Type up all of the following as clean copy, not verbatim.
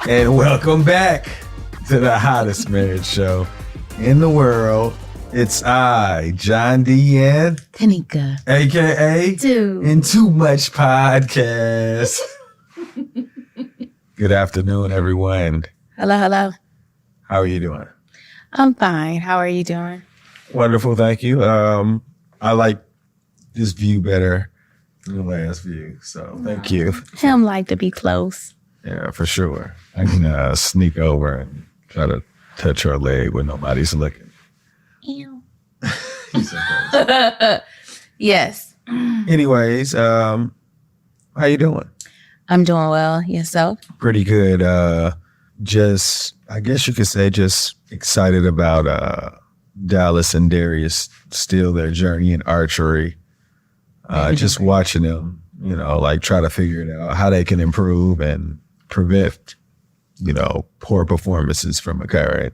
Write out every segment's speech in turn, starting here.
And welcome back to the hottest marriage show in the world. It's I, John D. and Tanika, a.k.a. In Too Much Podcast. Good afternoon, everyone. Hello, hello. How are you doing? I'm fine. How are you doing? Wonderful, thank you. I like this view better than the last view, so thank you. Him like to be close. Yeah, for sure. I can sneak over and try to touch her leg when nobody's looking. Ew. He's so close. Yes. Anyways, how you doing? I'm doing well. Yourself? Pretty good. Just, I guess you could say, just excited about Dallas and Darius still their journey in archery. Just watching them, like try to figure it out, how they can improve and prevent, poor performances from occurring.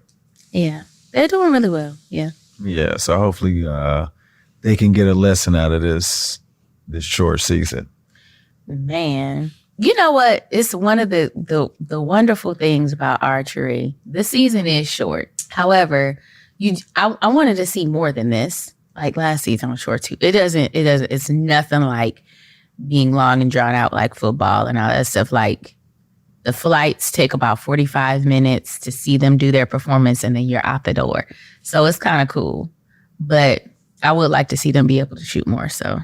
Yeah. They're doing really well. Yeah. Yeah. So hopefully they can get a lesson out of this short season. Man. You know what? It's one of the wonderful things about archery. The season is short. However, I wanted to see more than this. Like last season was short too. It's nothing like being long and drawn out like football and all that stuff. Like the flights take about 45 minutes to see them do their performance and then you're out the door. So it's kind of cool. But I would like to see them be able to shoot more. So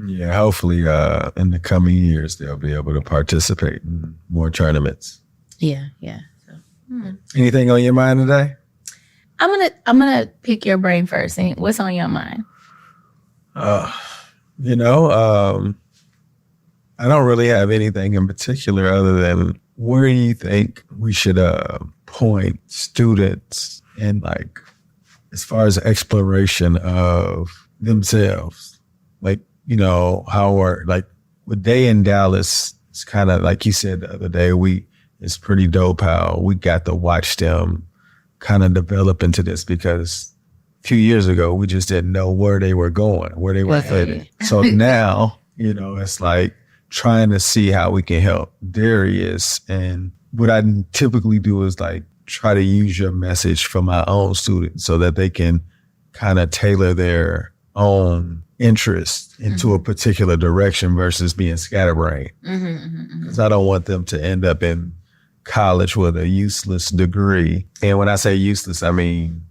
yeah, hopefully in the coming years they'll be able to participate in more tournaments. Yeah. So, Anything on your mind today? I'm gonna pick your brain first. What's on your mind? I don't really have anything in particular other than where do you think we should point students in, like, as far as exploration of themselves, like, how are, like, with Day in Dallas, it's kind of like you said the other day, it's pretty dope how we got to watch them kind of develop into this, because a few years ago, we just didn't know where they were going, where they were headed. So now, it's like trying to see how we can help Darius. And what I typically do is like try to use your message for my own students so that they can kind of tailor their own interest into a particular direction versus being scatterbrained. Because I don't want them to end up in college with a useless degree. And when I say useless, I mean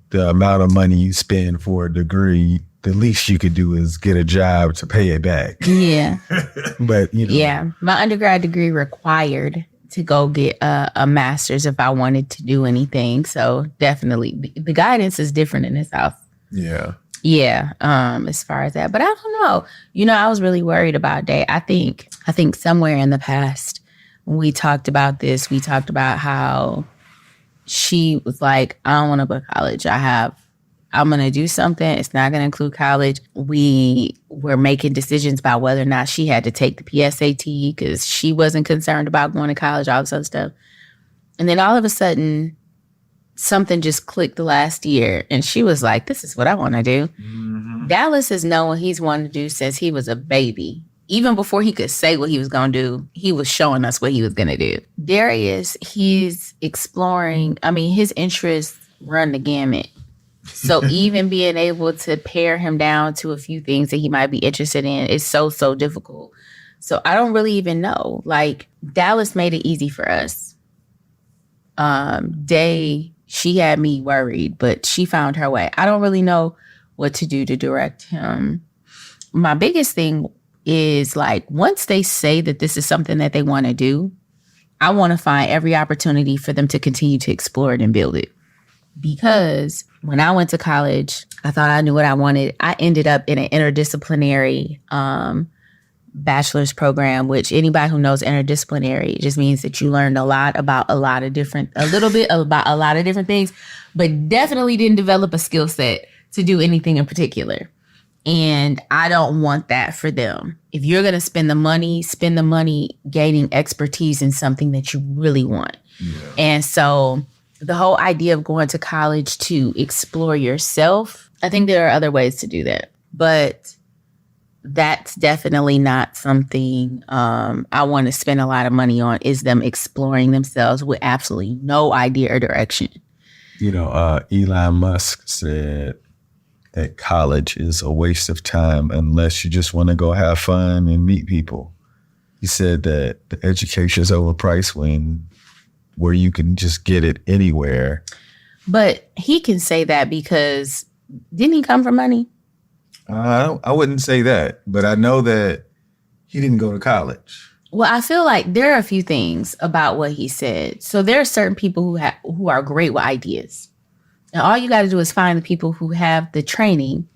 the amount of money you spend for a degree, the least you could do is get a job to pay it back. Yeah. But, Yeah. My undergrad degree required to go get a master's if I wanted to do anything. So definitely the guidance is different in the South. Yeah. Yeah. As far as that. But I don't know. I was really worried about Day. I think somewhere in the past, when we talked about this, we talked about how she was like, I don't want to go to college. I'm going to do something. It's not going to include college. We were making decisions about whether or not she had to take the PSAT because she wasn't concerned about going to college, all this other stuff. And then all of a sudden, something just clicked the last year. And she was like, this is what I want to do. Mm-hmm. Dallas has known what he's wanted to do since he was a baby. Even before he could say what he was going to do, he was showing us what he was going to do. Darius, he's exploring. I mean, his interests run the gamut. So even being able to pare him down to a few things that he might be interested in is so difficult. So I don't really even know. Like, Dallas made it easy for us. Day, she had me worried, but she found her way. I don't really know what to do to direct him. My biggest thing is, like, once they say that this is something that they want to do, I want to find every opportunity for them to continue to explore it and build it. Because when I went to college, I thought I knew what I wanted. I ended up in an interdisciplinary bachelor's program, which anybody who knows interdisciplinary, it just means that you learned a lot about a lot of different things, but definitely didn't develop a skill set to do anything in particular. And I don't want that for them. If you're going to spend the money gaining expertise in something that you really want. Yeah. And so the whole idea of going to college to explore yourself, I think there are other ways to do that. But that's definitely not something I want to spend a lot of money on, is them exploring themselves with absolutely no idea or direction. Elon Musk said that college is a waste of time unless you just want to go have fun and meet people. He said that the education is overpriced where you can just get it anywhere. But he can say that because didn't he come from money? I wouldn't say that, but I know that he didn't go to college. Well, I feel like there are a few things about what he said. So there are certain people who are great with ideas. And all you got to do is find the people who have the training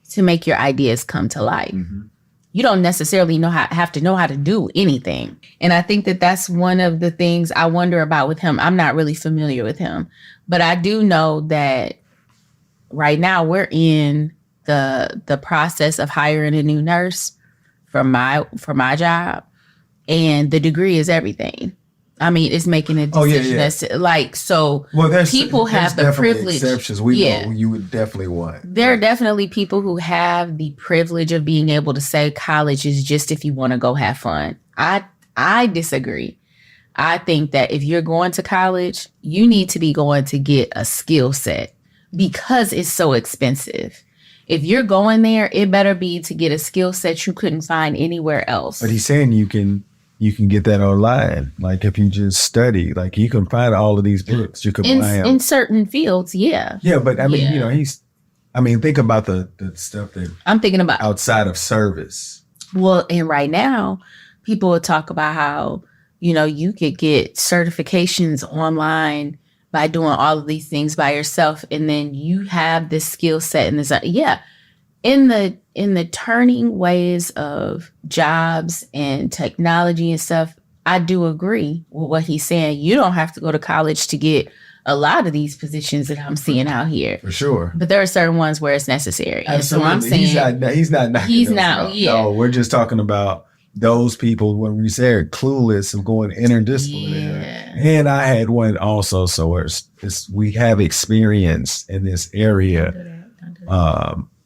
to make your ideas come to life. Mm-hmm. You don't necessarily have to know how to do anything. And I think that that's one of the things I wonder about with him. I'm not really familiar with him, but I do know that right now we're in the process of hiring a new nurse for my job, and the degree is everything. I mean, it's making a decision. That's like, so people have the privilege. Exceptions we know you would definitely want. There are definitely people who have the privilege of being able to say college is just if you want to go have fun. I disagree. I think that if you're going to college, you need to be going to get a skill set because it's so expensive. If you're going there, it better be to get a skill set you couldn't find anywhere else. But he's saying you can get that online. Like if you just study, like you can find all of these books. You can buy them in certain fields. Yeah. Yeah, but I mean, think about the stuff that I'm thinking about outside of service. Well, and right now, people will talk about how you could get certifications online by doing all of these things by yourself, and then you have this skill set and this. In the turning ways of jobs and technology and stuff, I do agree with what he's saying. You don't have to go to college to get a lot of these positions that I'm seeing out here. For sure. But there are certain ones where it's necessary. Absolutely. And so I'm saying he's not. Yeah. No, we're just talking about those people when we say clueless of going interdisciplinary. Yeah. And I had one also. So we have experience in this area.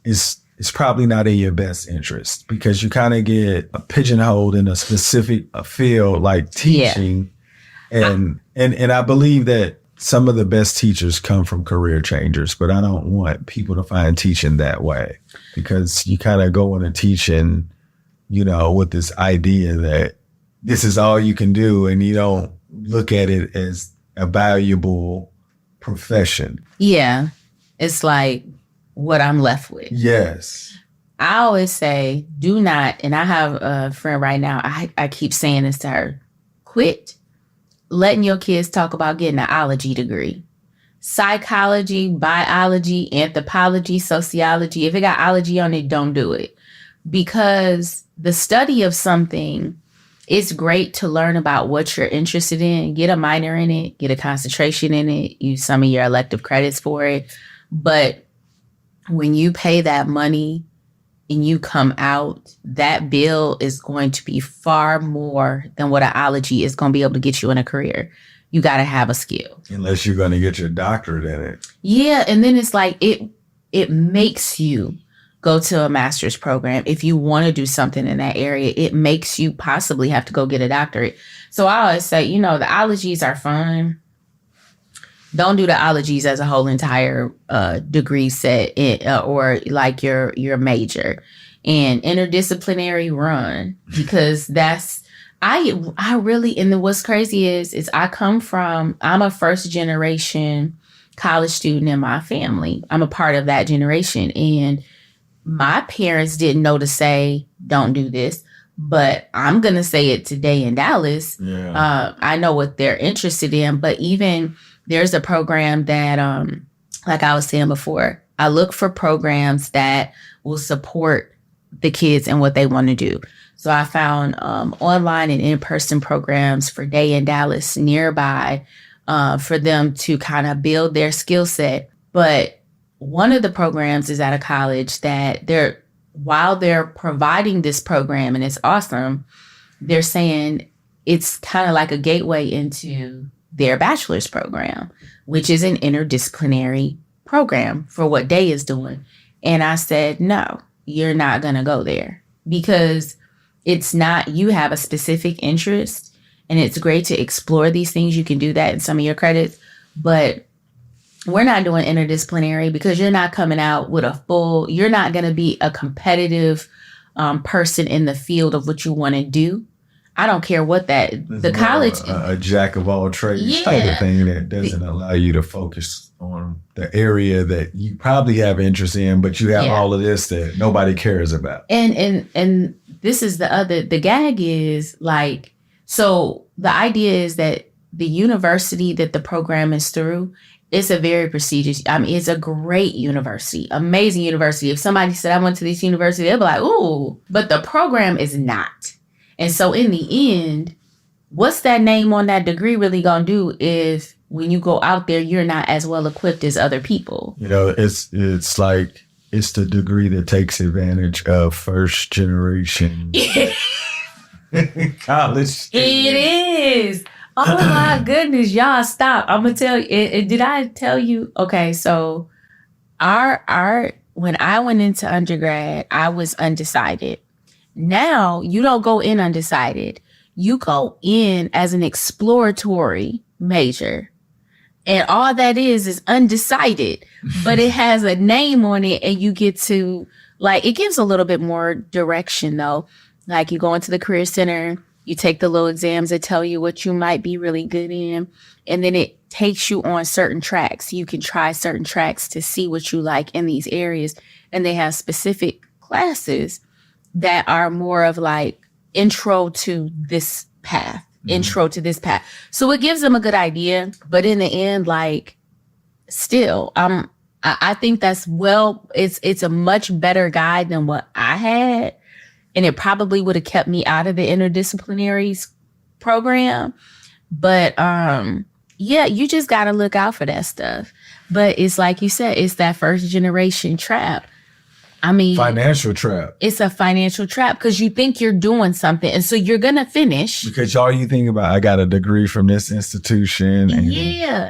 It's probably not in your best interest because you kind of get pigeonholed in a specific field like teaching. Yeah. And I believe that some of the best teachers come from career changers, but I don't want people to find teaching that way because you kind of go into teaching, with this idea that this is all you can do and you don't look at it as a valuable profession. Yeah. It's like what I'm left with. Yes. I always say, do not, and I have a friend right now, I keep saying this to her, quit letting your kids talk about getting an ology degree. Psychology, biology, anthropology, sociology, if it got ology on it, don't do it. Because the study of something, it's great to learn about what you're interested in, get a minor in it, get a concentration in it, use some of your elective credits for it. But when you pay that money and you come out, that bill is going to be far more than what an ology is going to be able to get you in a career. You got to have a skill. Unless you're going to get your doctorate in it. Yeah. And then it's like it makes you go to a master's program. If you want to do something in that area, it makes you possibly have to go get a doctorate. So I always say, the ologies are fun. Don't do the ologies as a whole entire degree set or like your major. And interdisciplinary run, because that's I really, and what's crazy is I'm a first generation college student in my family. I'm a part of that generation, and my parents didn't know to say don't do this, but I'm gonna say it today in Dallas. Yeah. I know what they're interested in, but even there's a program that, like I was saying before, I look for programs that will support the kids and what they want to do. So I found online and in-person programs for Day in Dallas nearby for them to kind of build their skill set. But one of the programs is at a college that while they're providing this program and it's awesome, they're saying it's kind of like a gateway into their bachelor's program, which is an interdisciplinary program for what Day is doing. And I said, no, you're not going to go there. because it's not, you have a specific interest and it's great to explore these things. You can do that in some of your credits, but we're not doing interdisciplinary because you're not coming out with you're not going to be a competitive person in the field of what you want to do. I don't care what the college, a jack of all trades type of thing that doesn't allow you to focus on the area that you probably have interest in, but you have all of this that nobody cares about. And this is the gag is like, so the idea is that the university that the program is through, it's a very prestigious, it's a great university, amazing university. If somebody said, I went to this university, they'll be like, ooh, but the program is not. And so in the end, what's that name on that degree really going to do if when you go out there, you're not as well equipped as other people? It's like, it's the degree that takes advantage of first generation college students. It is. Oh my goodness, y'all stop. I'm going to tell you, did I tell you? Okay, so when I went into undergrad, I was undecided. Now you don't go in undecided. You go in as an exploratory major. And all that is undecided, but it has a name on it and you get to, like, it gives a little bit more direction though. Like you go into the career center, you take the little exams that tell you what you might be really good in. And then it takes you on certain tracks. You can try certain tracks to see what you like in these areas. And they have specific classes that are more of like intro to this path. So it gives them a good idea, but in the end, like, still, I think that's it's a much better guide than what I had, and it probably would have kept me out of the interdisciplinary program. But you just got to look out for that stuff. But it's like you said, it's that first generation trap. Financial trap. It's a financial trap because you think you're doing something. And so you're going to finish. Because all you think about, I got a degree from this institution. And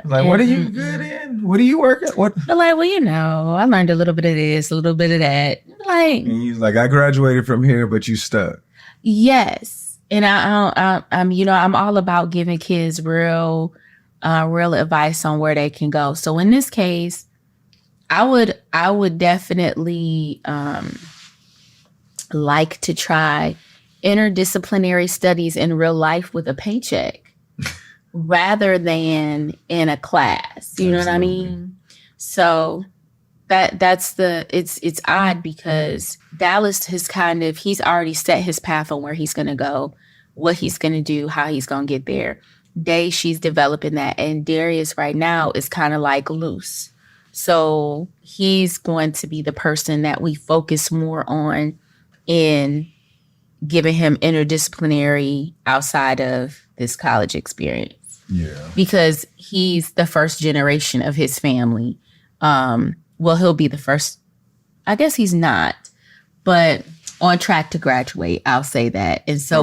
like, what are you good in? What do you work at? What? But like, well, I learned a little bit of this, a little bit of that. Like, and he's like, I graduated from here, but you stuck. Yes. And I'm all about giving kids real advice on where they can go. So in this case, I would definitely like to try interdisciplinary studies in real life with a paycheck rather than in a class. You know what I mean? So it's odd because Dallas has he's already set his path on where he's going to go, what he's going to do, how he's going to get there. Day, she's developing that. And Darius right now is kind of like loose. So he's going to be the person that we focus more on in giving him interdisciplinary outside of this college experience. Yeah. Because he's the first generation of his family. He'll be the first. I guess he's not, but on track to graduate. I'll say that. And so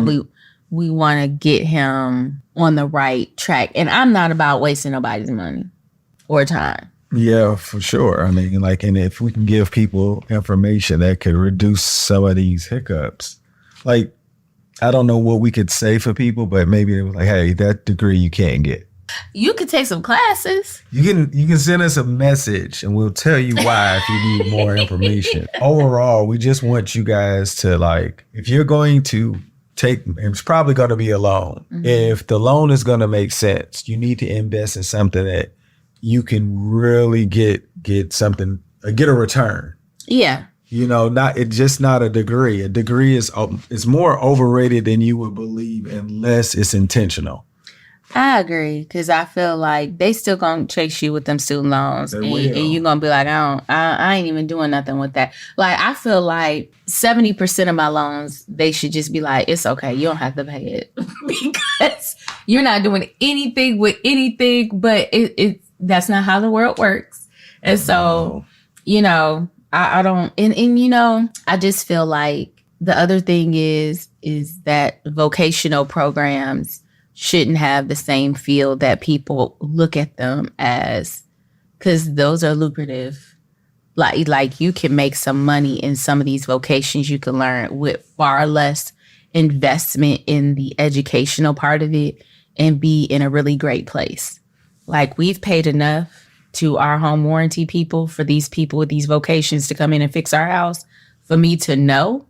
we want to get him on the right track. And I'm not about wasting nobody's money or time. Yeah, for sure. And if we can give people information that could reduce some of these hiccups, like, I don't know what we could say for people, but maybe it was like, hey, that degree you can't get. You could take some classes. You can send us a message and we'll tell you why if you need more information. Overall, we just want you guys to, like, if you're going to it's probably going to be a loan. Mm-hmm. If the loan is going to make sense, you need to invest in something that you can really get something, get a return. Yeah. It's just not a degree. A degree is more overrated than you would believe unless it's intentional. I agree, because I feel like they still gonna chase you with them student loans, and you're gonna be like, I ain't even doing nothing with that. Like, I feel like 70% of my loans, they should just be like, it's okay, you don't have to pay it because you're not doing anything with anything. But that's not how the world works, and so I don't. And I just feel like the other thing is that vocational programs shouldn't have the same feel that people look at them as, because those are lucrative Like you can make some money in some of these vocations you can learn with far less investment in the educational part of it and be in a really great place. Like we've paid enough to our home warranty people for these people with these vocations to come in and fix our house for me to know,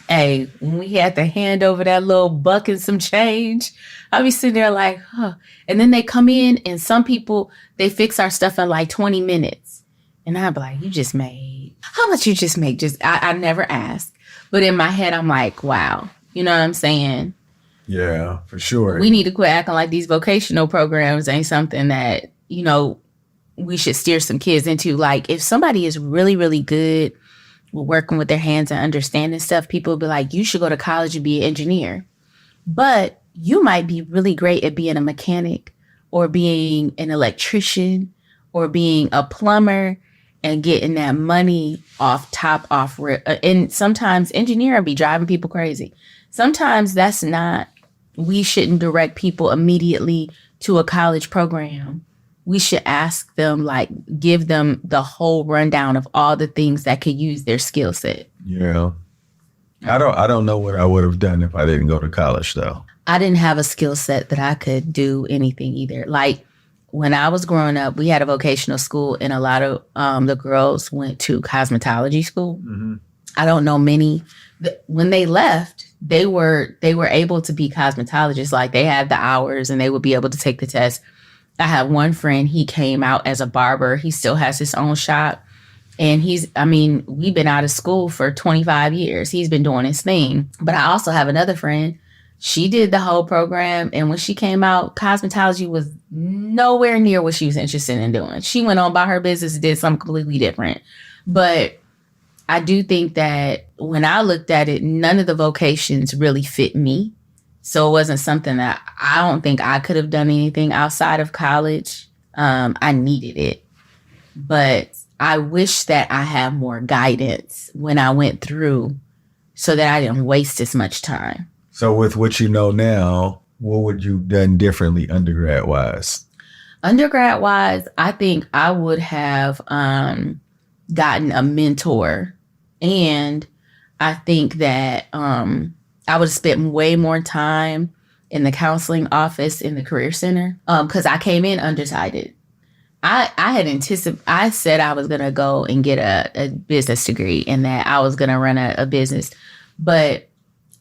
hey, when we had to hand over that little buck and some change, I'll be sitting there like, huh. And then they come in and some people, they fix our stuff in like 20 minutes. And I'd be like, you just made, how much you just make? I never ask. But in my head, I'm like, wow. You know what I'm saying? Yeah, for sure. We need to quit acting like these vocational programs ain't something that, you know, we should steer some kids into. Like if somebody is really, really good with working with their hands and understanding stuff, people will be like, you should go to college and be an engineer. But you might be really great at being a mechanic or being an electrician or being a plumber and getting that money off rip. And sometimes engineering be driving people crazy. Sometimes that's not, we shouldn't direct people immediately to a college program. We should ask them, like, give them the whole rundown of all the things that could use their skill set. Yeah. I don't know what I would have done if I didn't go to college though. I didn't have a skill set that I could do anything either. Like when I was growing up, we had a vocational school and a lot of the girls went to cosmetology school. Mm-hmm. I don't know many. When they left, they were able to be cosmetologists. Like they had the hours and they would be able to take the test. I have one friend, he came out as a barber. He still has his own shop. And we've been out of school for 25 years. He's been doing his thing. But I also have another friend. She did the whole program. And when she came out, cosmetology was nowhere near what she was interested in doing. She went on about her business, did something completely different. But I do think that when I looked at it, none of the vocations really fit me. So it wasn't something that I don't think I could have done anything outside of college. I needed it. But I wish that I had more guidance when I went through so that I didn't waste as much time. So with what you know now, what would you have done differently undergrad-wise? Undergrad-wise, I think I would have gotten a mentor. And I think that I would have spent way more time in the counseling office in the career center because I came in undecided. I said I was going to go and get a business degree and that I was going to run a business. But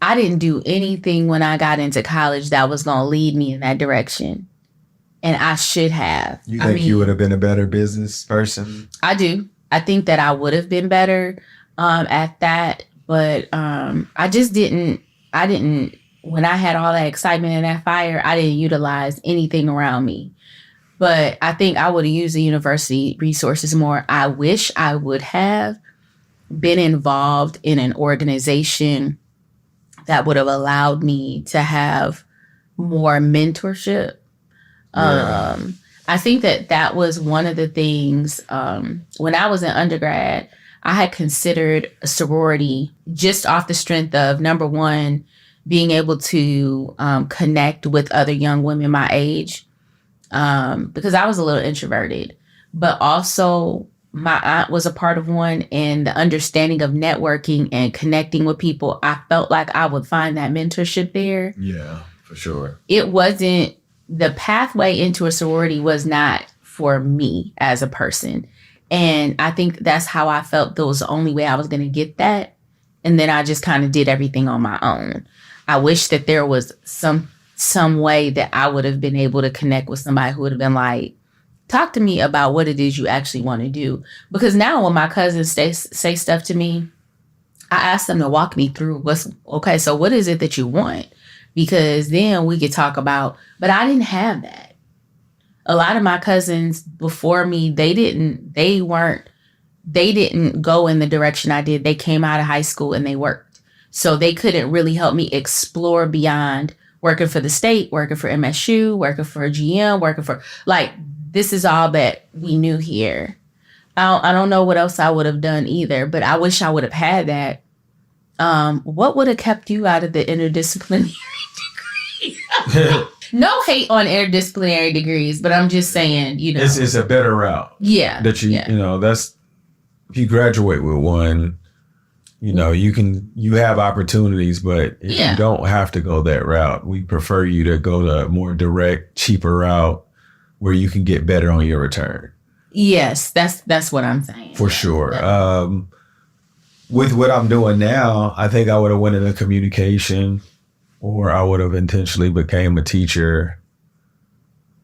I didn't do anything when I got into college that was going to lead me in that direction. And I should have. You think you would have been a better business person? I do. I think that I would have been better at that. But I didn't, when I had all that excitement and that fire, I didn't utilize anything around me. But I think I would have used the university resources more. I wish I would have been involved in an organization that would have allowed me to have more mentorship. Yeah. I think that was one of the things when I was in undergrad, I had considered a sorority just off the strength of, number one, being able to connect with other young women my age because I was a little introverted, but also my aunt was a part of one, and the understanding of networking and connecting with people, I felt like I would find that mentorship there. Yeah, for sure. It wasn't, the pathway into a sorority was not for me as a person. And I think that's how I felt that was the only way I was going to get that. And then I just kind of did everything on my own. I wish that there was some way that I would have been able to connect with somebody who would have been like, talk to me about what it is you actually want to do. Because now when my cousins say stuff to me, I ask them to walk me through so what is it that you want? Because then we could talk about, but I didn't have that. A lot of my cousins before me, they didn't go in the direction I did. They came out of high school and they worked. So they couldn't really help me explore beyond working for the state, working for MSU, working for GM, working for, like, this is all that we knew here. I don't know what else I would have done either, but I wish I would have had that. What would have kept you out of the interdisciplinary degree? No hate on interdisciplinary degrees, but I'm just saying, it's a better route. Yeah. That if you graduate with one, you know, you have opportunities, but if you don't have to go that route, we prefer you to go the more direct, cheaper route where you can get better on your return. Yes, that's what I'm saying. For sure. With what I'm doing now, I think I would have went into communication, or I would have intentionally became a teacher.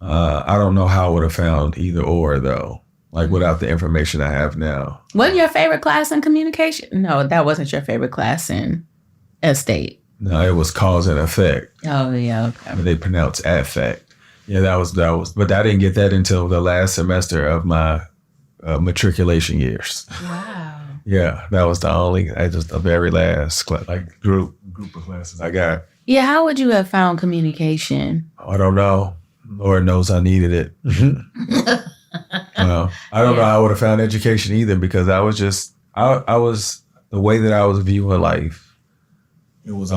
I don't know how I would have found either or though, like without the information I have now. Wasn't your favorite class in communication? No, that wasn't your favorite class in estate. No, it was cause and effect. Oh yeah, okay. They pronounce affect. Yeah, that was, but I didn't get that until the last semester of my matriculation years. Wow. Yeah, that was the very last group of classes I got. Yeah, how would you have found communication? I don't know. Lord knows I needed it. Well, I don't know how I would have found education either, because I was just, I was, the way that I was viewing life, it was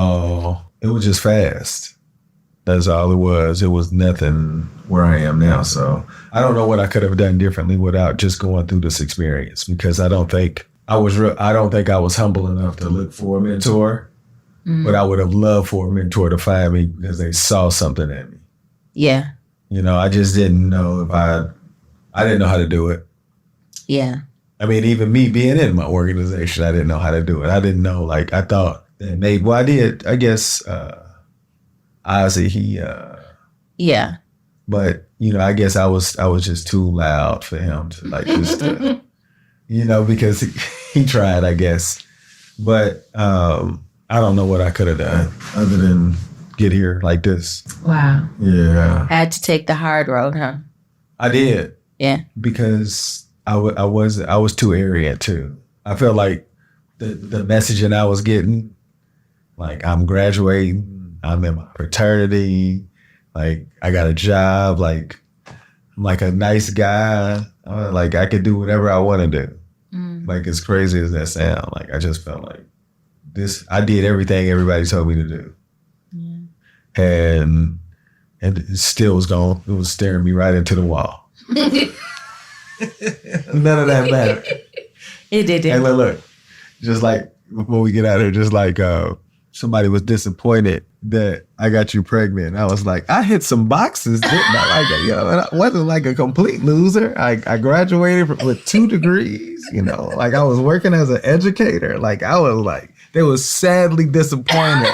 just fast. That's all it was. It was nothing where I am now. So I don't know what I could have done differently without just going through this experience, because I don't think I was humble enough to look for a mentor, but I would have loved for a mentor to find me because they saw something in me. Yeah. You know, I just didn't know I didn't know how to do it. Yeah. I mean, even me being in my organization, I didn't know how to do it. I didn't know, like, I thought that maybe, well, I did, I guess, Ozzy, yeah. But, you know, I guess I was just too loud for him to like just, you know, because he tried, I guess. But I don't know what I could have done other than get here like this. Wow. Yeah. Had to take the hard road, huh? I did. Yeah. Because I was too arrogant too. I felt like the messaging I was getting, like, I'm graduating, I'm in my fraternity, like, I got a job, like, I'm like a nice guy, like, I could do whatever I want to do. Like, as crazy as that sound, like, I just felt like I did everything everybody told me to do. Yeah. And it still was it was staring me right into the wall. None of that mattered. It didn't. Hey, look, just like before we get out of here, just like somebody was disappointed that I got you pregnant. I was like, I hit some boxes, didn't I? Like, you know, and I wasn't like a complete loser. I graduated with 2 degrees, you know, like I was working as an educator. Like I was like, they was sadly disappointed.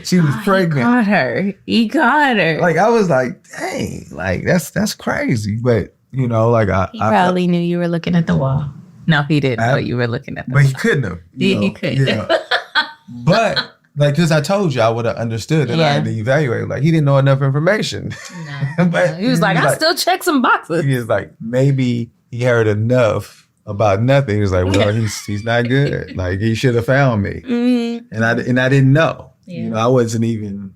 She was pregnant. He got her. Like I was like, dang, like that's crazy. But you know, like he probably knew you were looking at the wall. No, he didn't know you were looking at the wall. But he couldn't have. He couldn't. Yeah. But like, because I told you, I would have understood that I had to evaluate. Like he didn't know enough information. No. But he was like, I still check some boxes. He was like, maybe he heard enough about nothing. He was like, well, he's not good. Like he should have found me. Mm-hmm. And I didn't know. Yeah. You know, I wasn't even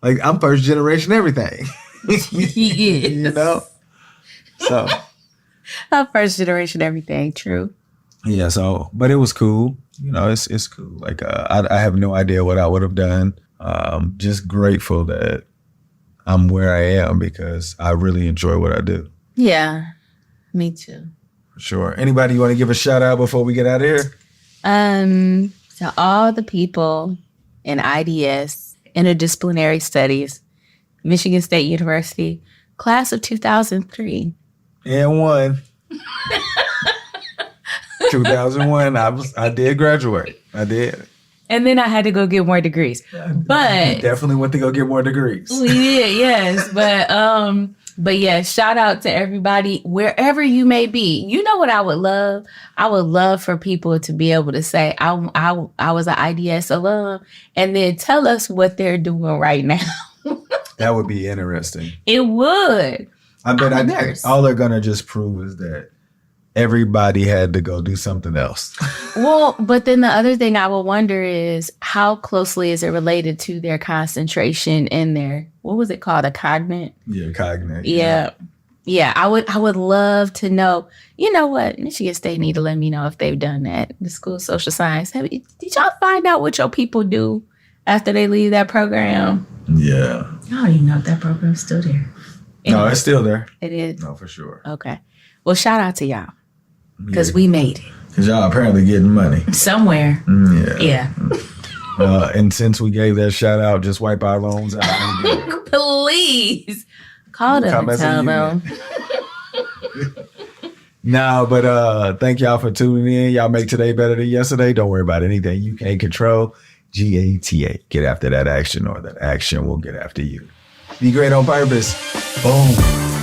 like, I'm first generation everything. He is. You know? So I'm first generation everything, true. Yeah, so but it was cool. You know, it's cool. Like I have no idea what I would have done. Just grateful that I'm where I am because I really enjoy what I do. Yeah, me too. For sure. Anybody you want to give a shout out before we get out of here? To all the people in IDS, Interdisciplinary Studies, Michigan State University, class of 2003. And 1. 2001, I did graduate. I did. And then I had to go get more degrees. But definitely went to go get more degrees. We did, yes. But yeah, shout out to everybody wherever you may be. You know what I would love? I would love for people to be able to say, I was an IDS alum, and then tell us what they're doing right now. That would be interesting. It would. I bet all they're gonna just prove is that everybody had to go do something else. Well, but then the other thing I would wonder is how closely is it related to their concentration in their, what was it called? A cognate? Yeah, cognate. Yeah. Yeah, I would love to know. You know what? Michigan State need to let me know if they've done that. The School of Social Science. Did y'all find out what your people do after they leave that program? Yeah. I don't even know if that program's still there. Anyway, no, it's still there. It is? No, for sure. Okay. Well, shout out to y'all. because we made it. Because y'all apparently getting money. Somewhere. Yeah. And since we gave that shout out, just wipe our loans out. Please. Call them and tell them. No, but thank y'all for tuning in. Y'all make today better than yesterday. Don't worry about anything you can't control. GATA. Get after that action, or that action will get after you. Be great on purpose. Boom.